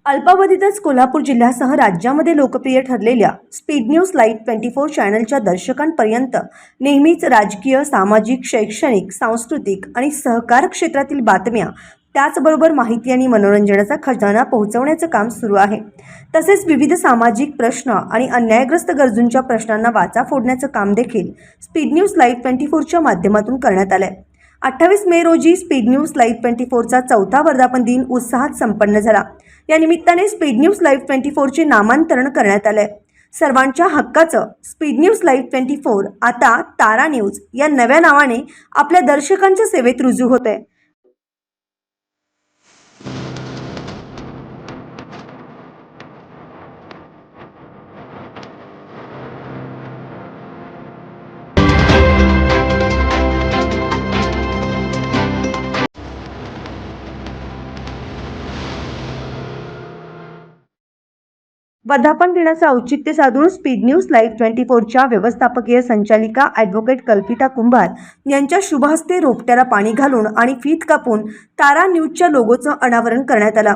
अल्पावधीतच कोल्हापूर जिल्ह्यासह राज्यामध्ये लोकप्रिय ठरलेल्या स्पीड न्यूज लाईव्ह 24 चॅनलच्या दर्शकांपर्यंत नेहमीच राजकीय, सामाजिक, शैक्षणिक, सांस्कृतिक आणि सहकार क्षेत्रातील बातम्या, त्याचबरोबर माहिती आणि मनोरंजनाचा खजाना पोहोचवण्याचं काम सुरू आहे। तसेच विविध सामाजिक प्रश्न आणि अन्यायग्रस्त गरजूंच्या प्रश्नांना वाचा फोडण्याचं काम देखील स्पीड न्यूज लाईव्ह 24 च्या माध्यमातून करण्यात आलंय। 28 मे रोजी स्पीड न्यूज लाईव्ह 24 चा 4था वर्धापन दिन उत्साहात संपन्न झाला। या निमित्ताने स्पीड न्यूज लाईव्ह 24 चे नामांतरण करण्यात आले। सर्वांच्या हक्काचं स्पीड न्यूज लाईव्ह 24 आता तारा न्यूज या नव्या नावाने आपल्या दर्शकांच्या सेवेत रुजू होते। वर्धापन दिनाचं औचित्य साधून स्पीड न्यूज लाईव्ह 24 च्या व्यवस्थापकीय संचालिका ॲडव्होकेट कल्पिता कुंभार यांच्या शुभ हस्ते रोपट्याला पाणी घालून आणि फीत कापून तारा न्यूजच्या लोगोचं अनावरण करण्यात आलं।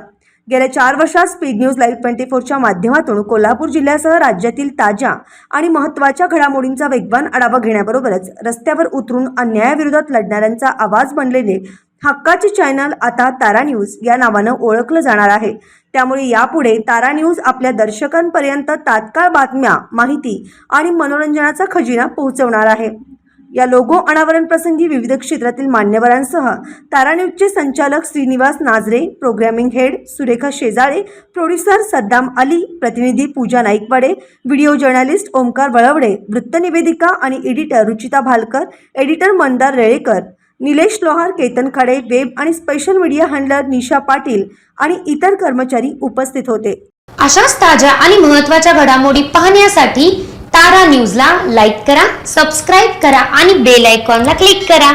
गेल्या 4 वर्षात स्पीड न्यूज लाईव्ह 24 च्या माध्यमातून कोल्हापूर जिल्ह्यासह राज्यातील ताज्या आणि महत्त्वाच्या घडामोडींचा वेगवान आढावा घेण्याबरोबरच रस्त्यावर उतरून अन्यायाविरोधात लढणाऱ्यांचा आवाज बनलेले हक्काचे चॅनल आता तारा न्यूज या नावानं ओळखलं जाणार आहे। त्यामुळे यापुढे तारा न्यूज आपल्या दर्शकांपर्यंत तात्काळ बातम्या, माहिती आणि मनोरंजनाचा खजिना पोहोचवणार आहे। या लोगो अनावरण प्रसंगी विविध क्षेत्रातील मान्यवरांसह तारा न्यूजचे संचालक Shrinivas Nazare, programming head Surekha Shejale, producer Saddam Ali, प्रतिनिधी पूजा नाईकवाडे, व्हिडिओ जर्नलिस्ट ओमकार वळवडे, वृत्तनिवेदिका आणि editor Ruchita Bhalkar, editor Mandar Relekar, Nilesh Lohar, Ketan Khade, web आणि special media handler Nisha Patil आणि इतर कर्मचारी उपस्थित होते। अशाच ताज्या आणि महत्त्वाच्या घडामोडी पाहण्यासाठी तारा न्यूजला लाईक करा, सबस्क्राइब करा आणि बेल आयकॉनला क्लिक करा।